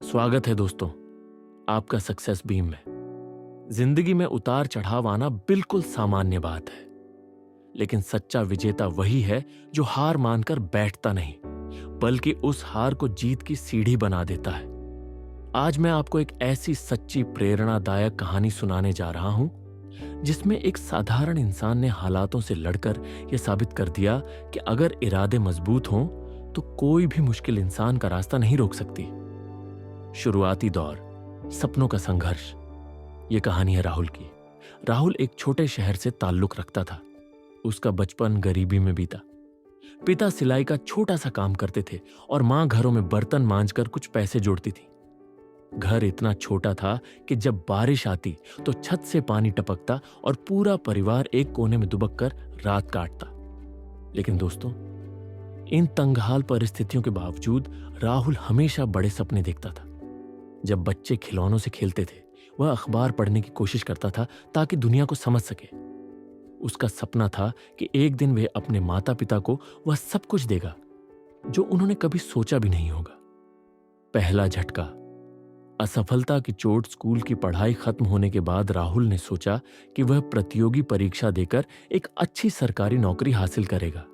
स्वागत है दोस्तों आपका सक्सेस बीम में। जिंदगी में उतार चढ़ाव आना बिल्कुल सामान्य बात है, लेकिन सच्चा विजेता वही है जो हार मानकर बैठता नहीं, बल्कि उस हार को जीत की सीढ़ी बना देता है। आज मैं आपको एक ऐसी सच्ची प्रेरणादायक कहानी सुनाने जा रहा हूं, जिसमें एक साधारण इंसान ने हालातों से लड़कर यह साबित कर दिया कि अगर इरादे मजबूत हों तो कोई भी मुश्किल इंसान का रास्ता नहीं रोक सकती। शुरुआती दौर, सपनों का संघर्ष। यह कहानी है राहुल की। राहुल एक छोटे शहर से ताल्लुक रखता था। उसका बचपन गरीबी में बीता। पिता सिलाई का छोटा सा काम करते थे और मां घरों में बर्तन मांजकर कुछ पैसे जोड़ती थी। घर इतना छोटा था कि जब बारिश आती तो छत से पानी टपकता और पूरा परिवार एक कोने में दुबक कर रात काटता। लेकिन दोस्तों, इन तंगहाल परिस्थितियों के बावजूद राहुल हमेशा बड़े सपने देखता था। जब बच्चे खिलौनों से खेलते थे, वह अखबार पढ़ने की कोशिश करता था ताकि दुनिया को समझ सके। उसका सपना था कि एक दिन वह अपने माता पिता को वह सब कुछ देगा जो उन्होंने कभी सोचा भी नहीं होगा। पहला झटका, असफलता की चोट। स्कूल की पढ़ाई खत्म होने के बाद राहुल ने सोचा कि वह प्रतियोगी परीक्षा देकर एक अच्छी सरकारी नौकरी हासिल करेगा।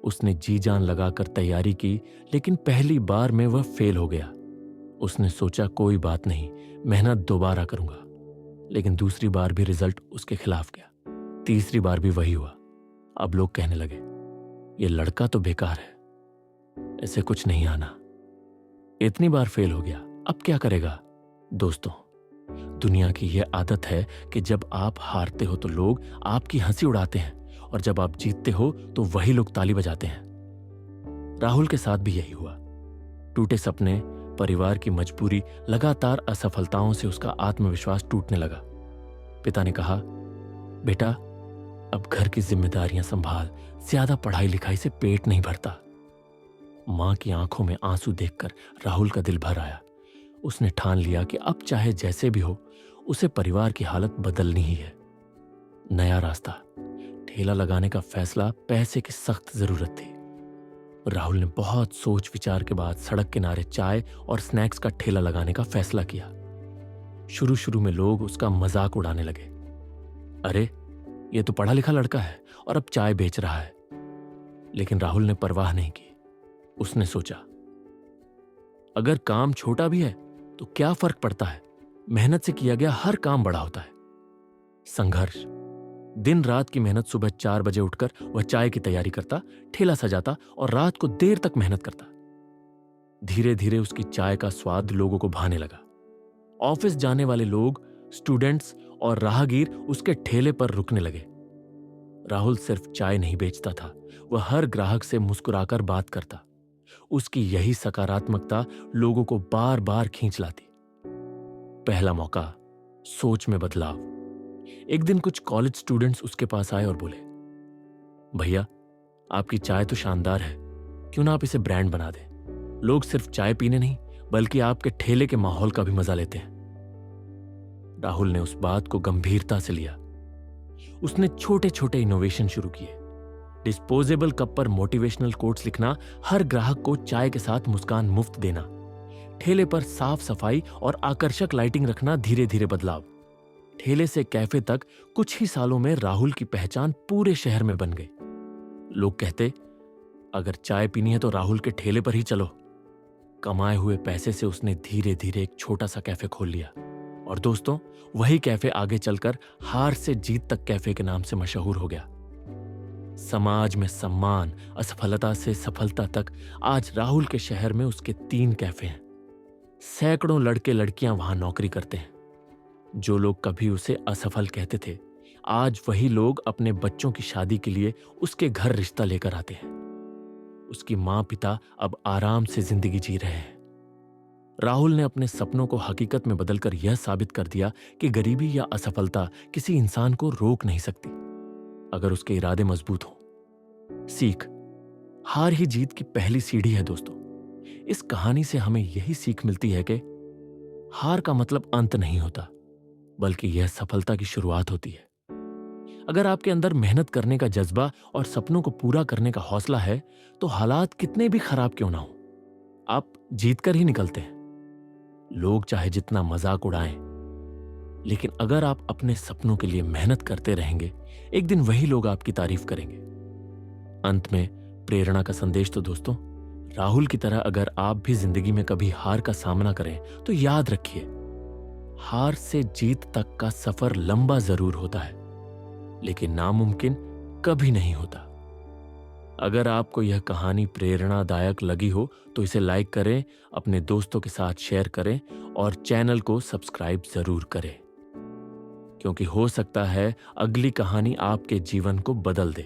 उसने जी जान लगाकर तैयारी की, लेकिन पहली बार में वह फेल हो गया। उसने सोचा कोई बात नहीं, मेहनत दोबारा करूंगा। लेकिन दूसरी बार भी रिजल्ट उसके खिलाफ गया। तीसरी बार भी वही हुआ। अब लोग कहने लगे, यह लड़का तो बेकार है, ऐसे कुछ नहीं आना। इतनी बार फेल हो गया, अब क्या करेगा? दोस्तों, दुनिया की यह आदत है कि जब आप हारते हो तो लोग आपकी हंसी उड़ाते हैं, और जब आप जीतते हो तो वही लोग ताली बजाते हैं। राहुल के साथ भी यही हुआ। टूटे सपने, परिवार की मजबूरी, लगातार असफलताओं से उसका आत्मविश्वास टूटने लगा। पिता ने कहा, बेटा अब घर की जिम्मेदारियां संभाल, ज्यादा पढ़ाई लिखाई से पेट नहीं भरता। मां की आंखों में आंसू देखकर राहुल का दिल भर आया। उसने ठान लिया कि अब चाहे जैसे भी हो, उसे परिवार की हालत बदलनी ही है। नया रास्ता, ठेला लगाने का फैसला पैसे की सख्त जरूरत थी। राहुल ने बहुत सोच विचार के बाद सड़क किनारे चाय और स्नैक्स का ठेला लगाने का फैसला किया। शुरू शुरू में लोग उसका मजाक उड़ाने लगे। अरे, ये तो पढ़ा लिखा लड़का है और अब चाय बेच रहा है। लेकिन राहुल ने परवाह नहीं की। उसने सोचा, अगर काम छोटा भी है तो क्या फर्क पड़ता है, मेहनत से किया गया हर काम बड़ा होता है। संघर्ष, दिन रात की मेहनत। सुबह 4 बजे उठकर वह चाय की तैयारी करता, ठेला सजाता और रात को देर तक मेहनत करता। धीरे धीरे उसकी चाय का स्वाद लोगों को भाने लगा। ऑफिस जाने वाले लोग, स्टूडेंट्स और राहगीर उसके ठेले पर रुकने लगे। राहुल सिर्फ चाय नहीं बेचता था, वह हर ग्राहक से मुस्कुराकर बात करता। उसकी यही सकारात्मकता लोगों को बार बार खींच लाती। पहला मौका, सोच में बदलाव। एक दिन कुछ कॉलेज स्टूडेंट्स उसके पास आए और बोले, भैया आपकी चाय तो शानदार है, क्यों ना आप इसे ब्रांड बना दें। लोग सिर्फ चाय पीने नहीं बल्कि आपके ठेले के माहौल का भी मजा लेते हैं। राहुल ने उस बात को गंभीरता से लिया। उसने छोटे छोटे इनोवेशन शुरू किए। डिस्पोजेबल कप पर मोटिवेशनल कोट्स लिखना, हर ग्राहक को चाय के साथ मुस्कान मुफ्त देना, ठेले पर साफ सफाई और आकर्षक लाइटिंग रखना। धीरे धीरे बदलाव, ठेले से कैफे तक, कुछ ही सालों में राहुल की पहचान पूरे शहर में बन गई। लोग कहते, अगर चाय पीनी है तो राहुल के ठेले पर ही चलो। कमाए हुए पैसे से उसने धीरे धीरे एक छोटा सा कैफे खोल लिया। और दोस्तों, वही कैफे आगे चलकर हार से जीत तक कैफे के नाम से मशहूर हो गया। समाज में सम्मान, असफलता से सफलता तक। आज राहुल के शहर में उसके 3 कैफे हैं। सैकड़ों लड़के लड़कियां वहां नौकरी करते हैं। जो लोग कभी उसे असफल कहते थे, आज वही लोग अपने बच्चों की शादी के लिए उसके घर रिश्ता लेकर आते हैं। उसकी मां पिता अब आराम से जिंदगी जी रहे हैं। राहुल ने अपने सपनों को हकीकत में बदलकर यह साबित कर दिया कि गरीबी या असफलता किसी इंसान को रोक नहीं सकती, अगर उसके इरादे मजबूत हों। सीख, हार ही जीत की पहली सीढ़ी है। दोस्तों, इस कहानी से हमें यही सीख मिलती है कि हार का मतलब अंत नहीं होता, बल्कि यह सफलता की शुरुआत होती है। अगर आपके अंदर मेहनत करने का जज्बा और सपनों को पूरा करने का हौसला है, तो हालात कितने भी खराब क्यों ना हो, आप जीत कर ही निकलते हैं। लोग चाहे जितना मजाक उड़ाएं, लेकिन अगर आप अपने सपनों के लिए मेहनत करते रहेंगे, एक दिन वही लोग आपकी तारीफ करेंगे। अंत में प्रेरणा का संदेश तो दोस्तों, राहुल की तरह अगर आप भी जिंदगी में कभी हार का सामना करें तो याद रखिए, हार से जीत तक का सफर लंबा जरूर होता है, लेकिन नामुमकिन कभी नहीं होता। अगर आपको यह कहानी प्रेरणादायक लगी हो तो इसे लाइक करें, अपने दोस्तों के साथ शेयर करें और चैनल को सब्सक्राइब जरूर करें, क्योंकि हो सकता है अगली कहानी आपके जीवन को बदल दे।